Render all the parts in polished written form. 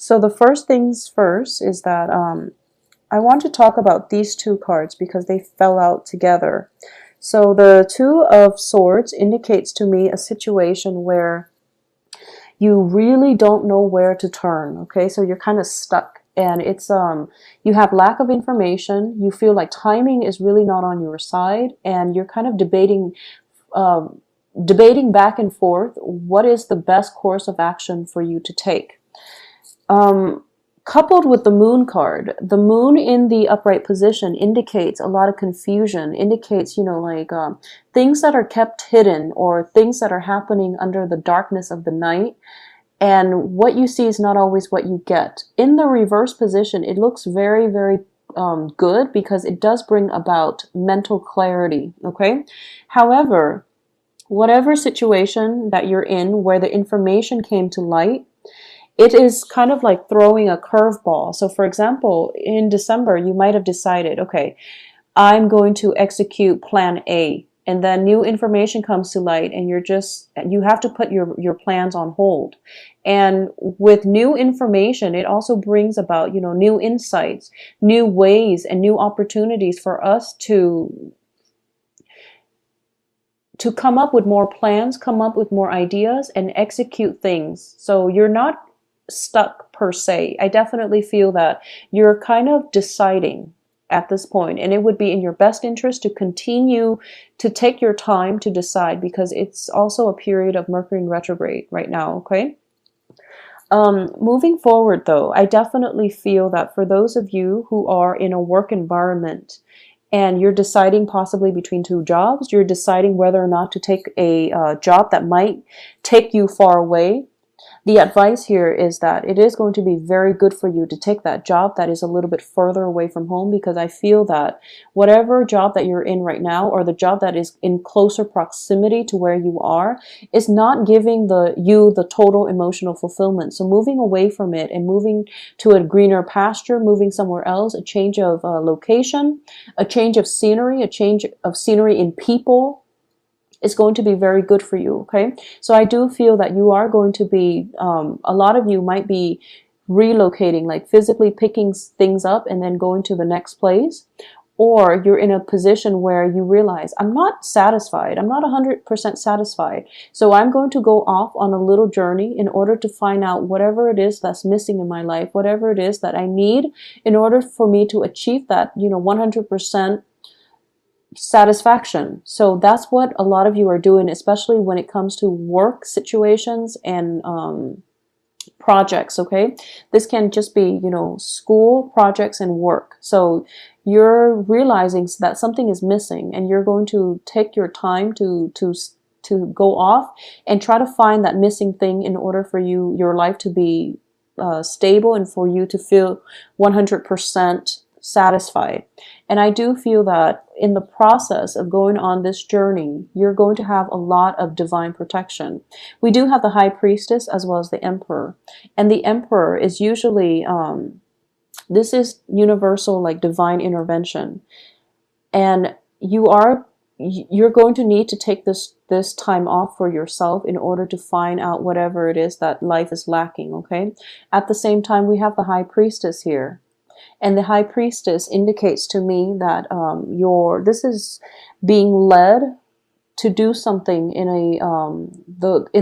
So the first things first is that I want to talk about these two cards because they fell out together. So the Two of Swords indicates to me a situation where you really don't know where to turn. Okay, so you're kind of stuck, and it's you have lack of information. You feel like timing is really not on your side, and you're kind of um, debating back and forth what is the best course of action for you to take. Um, Coupled with the moon card, the moon in the upright position indicates a lot of confusion, indicates, things that are kept hidden or things that are happening under the darkness of the night. And what you see is not always what you get. In the reverse position, it looks very, very good because it does bring about mental clarity. Okay. However, whatever situation that you're in where the information came to light, it is kind of like throwing a curveball. So for example, in December, you might have decided, okay, I'm going to execute plan A. And then new information comes to light and you have to put your plans on hold. And with new information, it also brings about, new insights, new ways and new opportunities for us to come up with more plans, come up with more ideas and execute things. So you're not stuck per se. I definitely feel that you're kind of deciding at this point, and it would be in your best interest to continue to take your time to decide because it's also a period of Mercury in retrograde right now. Okay. Moving forward though, I definitely feel that for those of you who are in a work environment and you're deciding possibly between two jobs, you're deciding whether or not to take a job that might take you far away. The advice here is that it is going to be very good for you to take that job that is a little bit further away from home, because I feel that whatever job that you're in right now or the job that is in closer proximity to where you are is not giving you the total emotional fulfillment. So moving away from it and moving to a greener pasture, moving somewhere else, a change of location, a change of scenery, a change of scenery in people, is going to be very good for you. Okay, so I do feel that you are going to be a lot of you might be relocating, like physically picking things up and then going to the next place, or you're in a position where you realize I'm not satisfied, I'm not 100% satisfied, so I'm going to go off on a little journey in order to find out whatever it is that's missing in my life, whatever it is that I need in order for me to achieve that 100% satisfaction. So that's what a lot of you are doing, especially when it comes to work situations and projects. Okay, this can just be school projects and work. So you're realizing that something is missing, and you're going to take your time to go off and try to find that missing thing in order for your life to be stable and for you to feel 100% satisfied. And I do feel that in the process of going on this journey, you're going to have a lot of divine protection. We do have the High Priestess as well as the Emperor. And the Emperor is usually, this is universal, like divine intervention. And you're going to need to take this time off for yourself in order to find out whatever it is that life is lacking. Okay. At the same time, we have the High Priestess here. And the High Priestess indicates to me that this is being led to do something in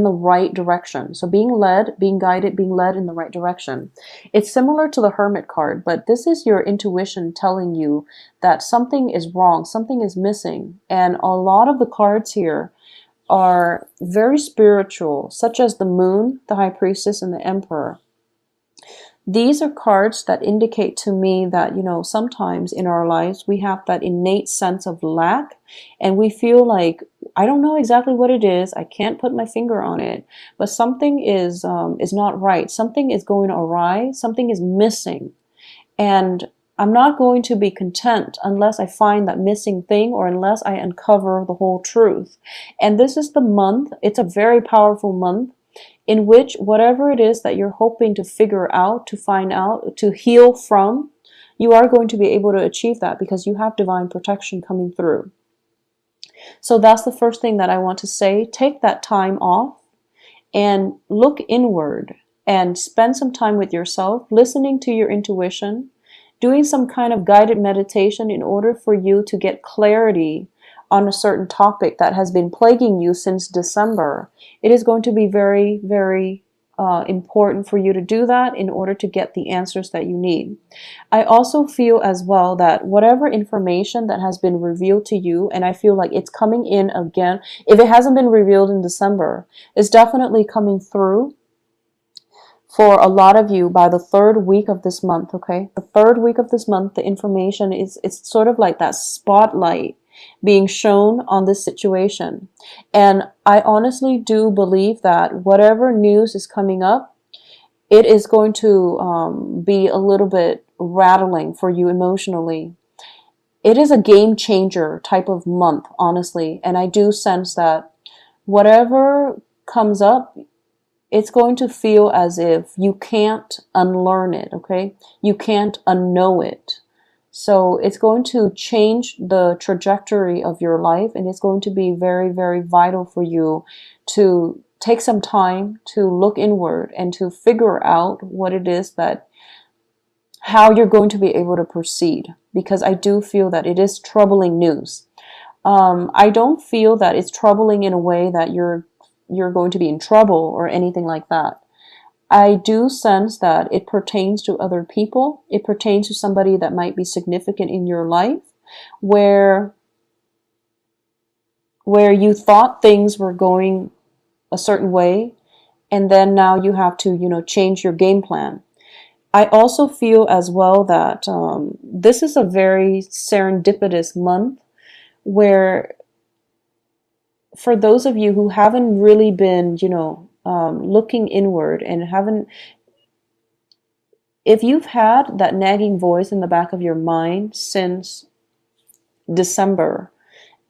the right direction. So being led, being guided, being led in the right direction. It's similar to the Hermit card, but this is your intuition telling you that something is wrong, something is missing. And a lot of the cards here are very spiritual, such as the Moon, the High Priestess, and the Emperor. These are cards that indicate to me that, sometimes in our lives we have that innate sense of lack and we feel like, I don't know exactly what it is. I can't put my finger on it, but something is not right. Something is going awry. Something is missing. And I'm not going to be content unless I find that missing thing or unless I uncover the whole truth. And this is the month. It's a very powerful month in which whatever it is that you're hoping to figure out, to find out, to heal from, you are going to be able to achieve that because you have divine protection coming through. So that's the first thing that I want to say. Take that time off and look inward. and spend some time with yourself, listening to your intuition, doing some kind of guided meditation in order for you to get clarity on a certain topic that has been plaguing you since December. It is going to be very, very important for you to do that in order to get the answers that you need. I also feel as well that whatever information that has been revealed to you, and I feel like it's coming in again, if it hasn't been revealed in December, it's definitely coming through for a lot of you by the third week of this month, okay? The third week of this month, the information is, it's sort of like that spotlight being shown on this situation. And I honestly do believe that whatever news is coming up, it is going to be a little bit rattling for you emotionally. It is a game changer type of month, honestly. And I do sense that whatever comes up, it's going to feel as if you can't unlearn it, okay? You can't unknow it. So it's going to change the trajectory of your life, and it's going to be very, very vital for you to take some time to look inward and to figure out what it is that, how you're going to be able to proceed, because I do feel that it is troubling news. I don't feel that it's troubling in a way that you're going to be in trouble or anything like that. I do sense that it pertains to other people. It pertains to somebody that might be significant in your life, where you thought things were going a certain way, and then now you have to, change your game plan. I also feel as well that this is a very serendipitous month, where for those of you who haven't really been, looking inward and haven't, if you've had that nagging voice in the back of your mind since December,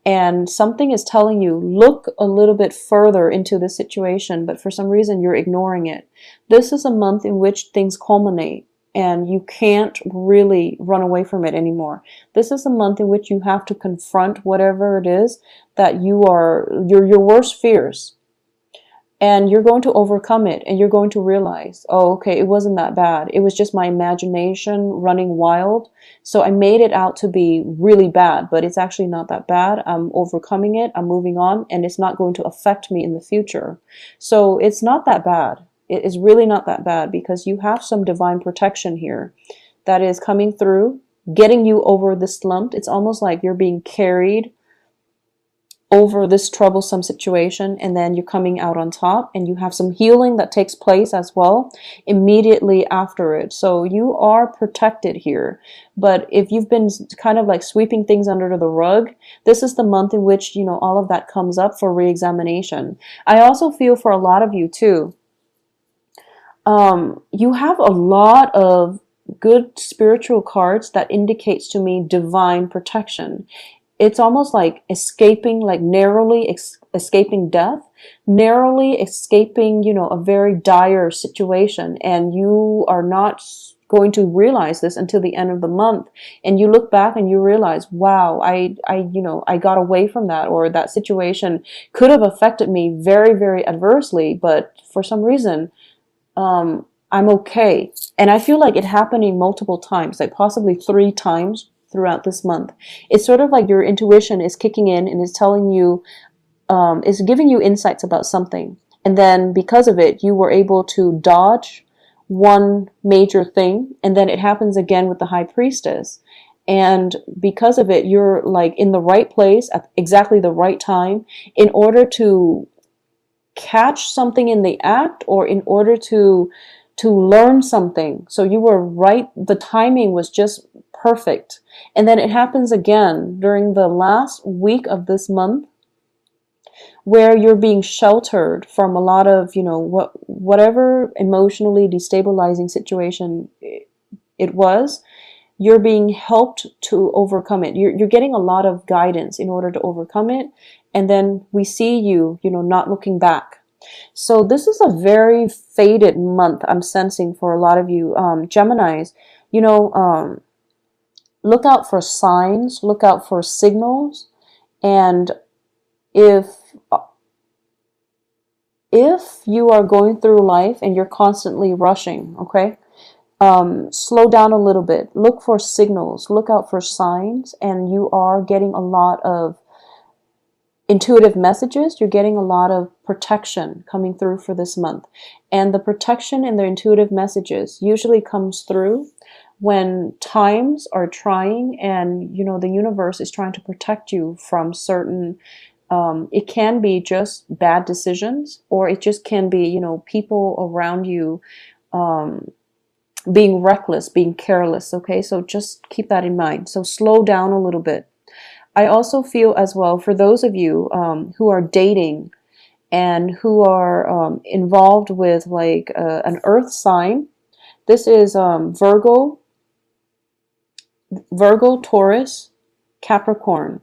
and something is telling you, look a little bit further into this situation, but for some reason you're ignoring it. This is a month in which things culminate, and you can't really run away from it anymore. This is a month in which you have to confront whatever it is that your worst fears. And you're going to overcome it, and you're going to realize, oh, okay, it wasn't that bad. It was just my imagination running wild. So I made it out to be really bad, but it's actually not that bad. I'm overcoming it. I'm moving on, and it's not going to affect me in the future. So it's not that bad. It is really not that bad, because you have some divine protection here that is coming through, getting you over this slump. It's almost like you're being carried over this troublesome situation, and then you're coming out on top, and you have some healing that takes place as well immediately after it. So you are protected here. But if you've been kind of like sweeping things under the rug, this is the month in which, all of that comes up for re-examination. I also feel for a lot of you too, you have a lot of good spiritual cards that indicates to me divine protection. It's almost like escaping, like narrowly escaping death, narrowly escaping, a very dire situation. And you are not going to realize this until the end of the month. And you look back and you realize, wow, I got away from that, or that situation could have affected me very, very adversely. But for some reason, I'm okay. And I feel like it happening multiple times, like possibly 3 times throughout this month. It's sort of like your intuition is kicking in and is telling you, is giving you insights about something. And then because of it, you were able to dodge one major thing. And then it happens again with the High Priestess. And because of it, you're like in the right place at exactly the right time in order to catch something in the act, or in order to learn something. So you were right. The timing was just perfect. And then it happens again during the last week of this month, where you're being sheltered from a lot of, whatever emotionally destabilizing situation it was. You're being helped to overcome it. You're getting a lot of guidance in order to overcome it. And then we see you, not looking back. So this is a very fated month I'm sensing for a lot of you Geminis. Look out for signs, look out for signals. And if if you are going through life and you're constantly rushing, okay, slow down a little bit. Look for signals. Look out for signs, and you are getting a lot of intuitive messages. You're getting a lot of protection coming through for this month. And the protection and the intuitive messages usually comes through when times are trying, and you know the universe is trying to protect you from certain it can be just bad decisions, or it just can be, you know, people around you being reckless, being careless. Okay, so just keep that in mind. So slow down a little bit. I also feel as well, for those of you who are dating and who are involved with like an earth sign, this is Virgo, Taurus, Capricorn.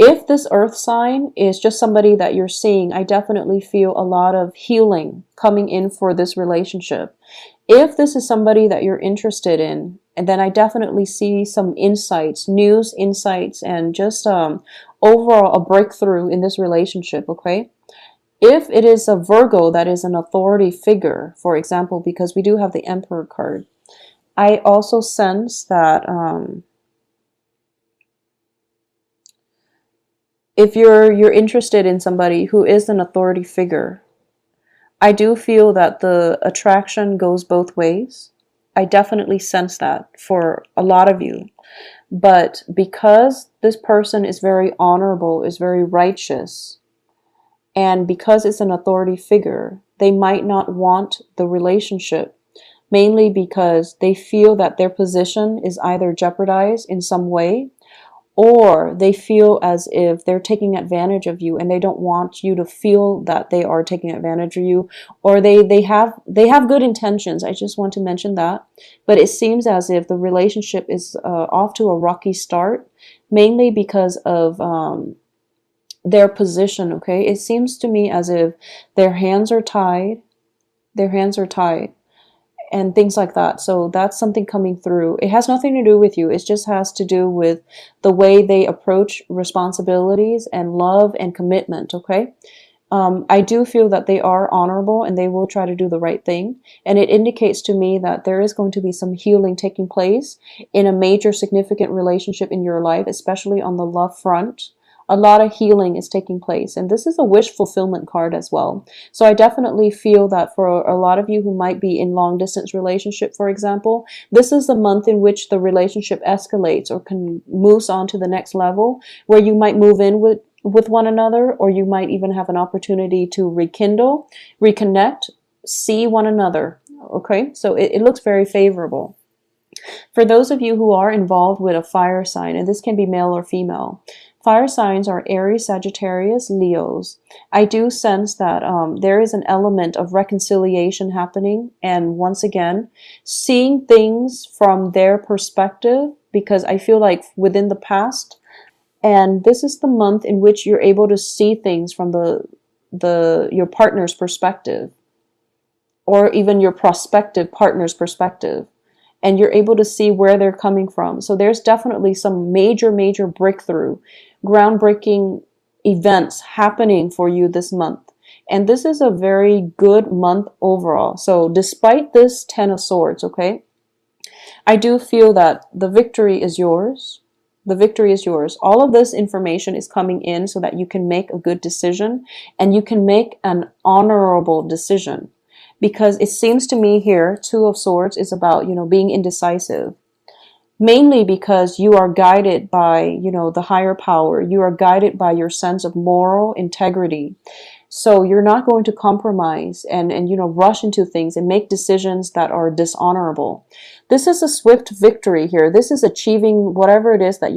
If this earth sign is just somebody that you're seeing, I definitely feel a lot of healing coming in for this relationship. If this is somebody that you're interested in, and then I definitely see some insights, news insights, and just overall a breakthrough in this relationship, okay? If it is a Virgo that is an authority figure, for example, because we do have the Emperor card, I also sense that if you're interested in somebody who is an authority figure, I do feel that the attraction goes both ways. I definitely sense that for a lot of you. But because this person is very honorable, is very righteous, and because it's an authority figure, they might not want the relationship, mainly because they feel that their position is either jeopardized in some way, or they feel as if they're taking advantage of you, and they don't want you to feel that they are taking advantage of you, or they have good intentions. I just want to mention that, but it seems as if the relationship is off to a rocky start, mainly because of their position. Okay, it seems to me as if their hands are tied, and things like that. So that's something coming through. It has nothing to do with you. It just has to do with the way they approach responsibilities and love and commitment, okay? I do feel that they are honorable and they will try to do the right thing. And it indicates to me that there is going to be some healing taking place in a major significant relationship in your life, especially on the love front. A lot of healing is taking place, and this is a wish fulfillment card as well. So I definitely feel that for a lot of you who might be in long distance relationship, for example, this is the month in which the relationship escalates or can moves on to the next level, where you might move in with one another, or you might even have an opportunity to rekindle, reconnect, see one another. Okay, so it looks very favorable. For those of you who are involved with a fire sign, and this can be male or female, fire signs are Aries, Sagittarius, Leos. I do sense that there is an element of reconciliation happening, and once again, seeing things from their perspective, because I feel like within the past, and this is the month in which you're able to see things from your partner's perspective, or even your prospective partner's perspective, and you're able to see where they're coming from. So there's definitely some major breakthrough, groundbreaking events happening for you this month. And this is a very good month overall. So despite this 10 of Swords, okay, I do feel that the victory is yours. The victory is yours. All of this information is coming in so that you can make a good decision, and you can make an honorable decision. Because it seems to me here, Two of Swords is about, being indecisive. Mainly because you are guided by, the higher power. You are guided by your sense of moral integrity. So you're not going to compromise and rush into things and make decisions that are dishonorable. This is a swift victory here. This is achieving whatever it is that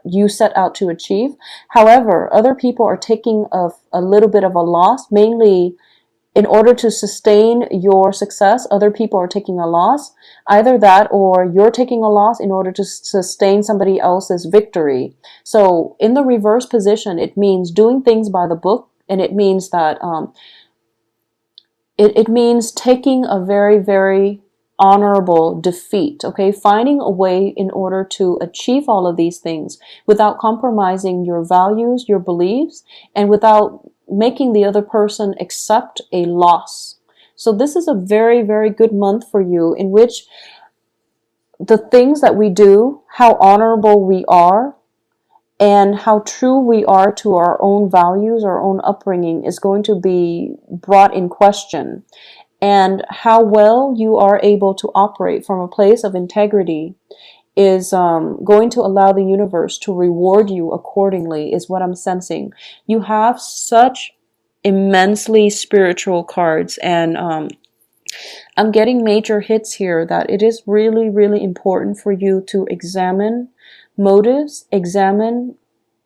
you set out to achieve. However, other people are taking a little bit of a loss, mainly in order to sustain your success. Other people are taking a loss. Either that, or you're taking a loss in order to sustain somebody else's victory. So in the reverse position, it means doing things by the book, and it means that it means taking a very honorable defeat, okay? Finding a way in order to achieve all of these things without compromising your values, your beliefs, and without making the other person accept a loss. So this is a very, very good month for you, in which the things that we do, how honorable we are, and how true we are to our own values, our own upbringing, is going to be brought in question. And how well you are able to operate from a place of integrity is going to allow the universe to reward you accordingly, is what I'm sensing. You have such immensely spiritual cards, and I'm getting major hits here that it is really, really important for you to examine motives, examine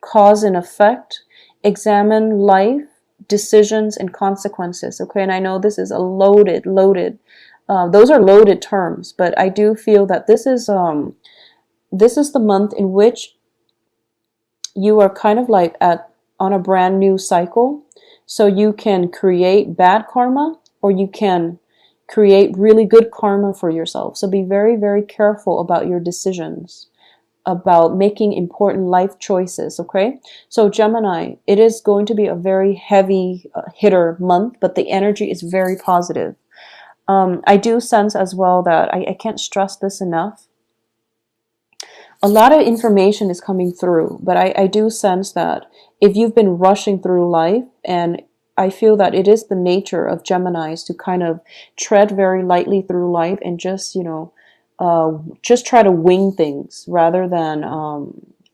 cause and effect, examine life, decisions, and consequences. Okay, and I know this is a loaded, those are loaded terms, but I do feel that this is the month in which you are kind of like on a brand new cycle. So you can create bad karma, or you can create really good karma for yourself. So be very, very careful about your decisions, about making important life choices, okay? So Gemini, it is going to be a very heavy hitter month, but the energy is very positive. I do sense as well that, I can't stress this enough, a lot of information is coming through, but I do sense that if you've been rushing through life, and I feel that it is the nature of Geminis to kind of tread very lightly through life and just, just try to wing things rather than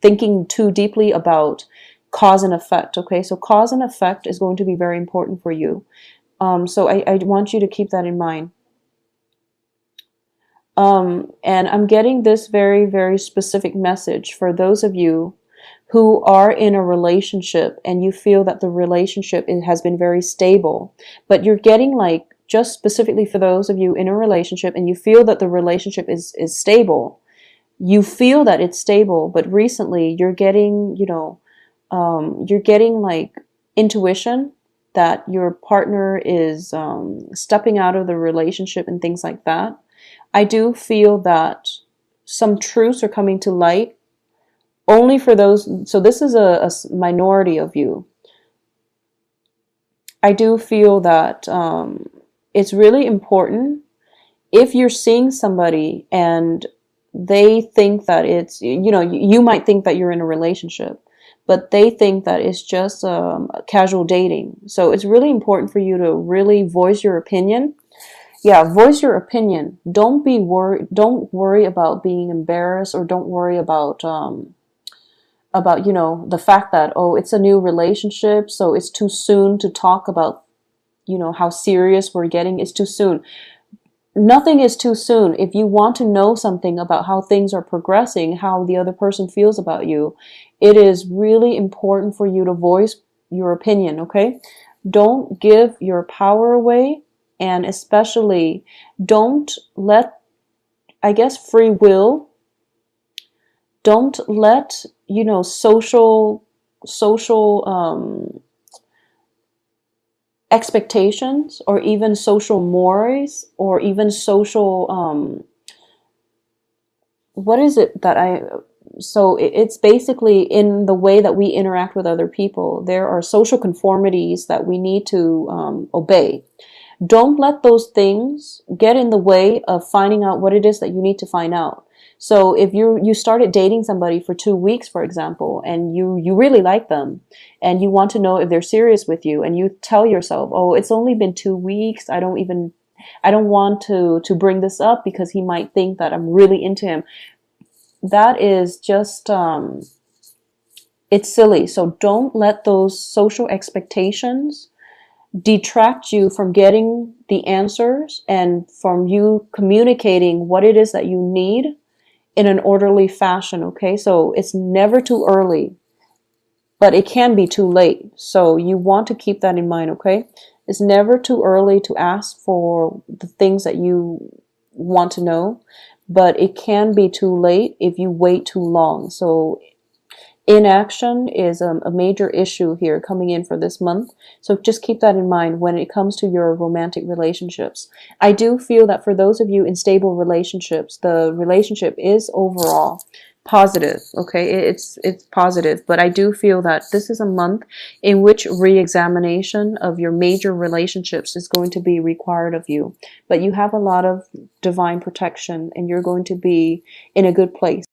thinking too deeply about cause and effect. Okay, so cause and effect is going to be very important for you. So I want you to keep that in mind. And I'm getting this very, very specific message for those of you who are in a relationship and you feel that the relationship has been very stable, but you're getting like, just specifically for those of you in a relationship and you feel that the relationship is stable, you feel that it's stable, but recently you're getting, you're getting like intuition that your partner is stepping out of the relationship and things like that. I do feel that some truths are coming to light only for those. So this is a minority of you. I do feel that it's really important if you're seeing somebody and they think that it's, you might think that you're in a relationship, but they think that it's just casual dating. So it's really important for you to really voice your opinion. Yeah, voice your opinion. Don't be worried. Don't worry about being embarrassed, or don't worry about the fact that, oh, it's a new relationship, so it's too soon to talk about, how serious we're getting. It's too soon. Nothing is too soon. If you want to know something about how things are progressing, how the other person feels about you, it is really important for you to voice your opinion, okay? Don't give your power away, and especially don't let, I guess, free will, don't let, social expectations, or even social mores, or even social what is it that so it's basically in the way that we interact with other people. There are social conformities that we need to obey. Don't let those things get in the way of finding out what it is that you need to find out. So if you started dating somebody for 2 weeks, for example, and you really like them, and you want to know if they're serious with you, and you tell yourself, oh, it's only been 2 weeks, I don't want to bring this up because he might think that I'm really into him. That is just, it's silly. So don't let those social expectations detract you from getting the answers and from you communicating what it is that you need in an orderly fashion, okay? So it's never too early, but it can be too late. So you want to keep that in mind, okay? It's never too early to ask for the things that you want to know, but it can be too late if you wait too long. So inaction is a major issue here coming in for this month. So just keep that in mind when it comes to your romantic relationships. I do feel that for those of you in stable relationships, the relationship is overall positive. Okay, it's positive, but I do feel that this is a month in which re-examination of your major relationships is going to be required of you. But you have a lot of divine protection, and you're going to be in a good place.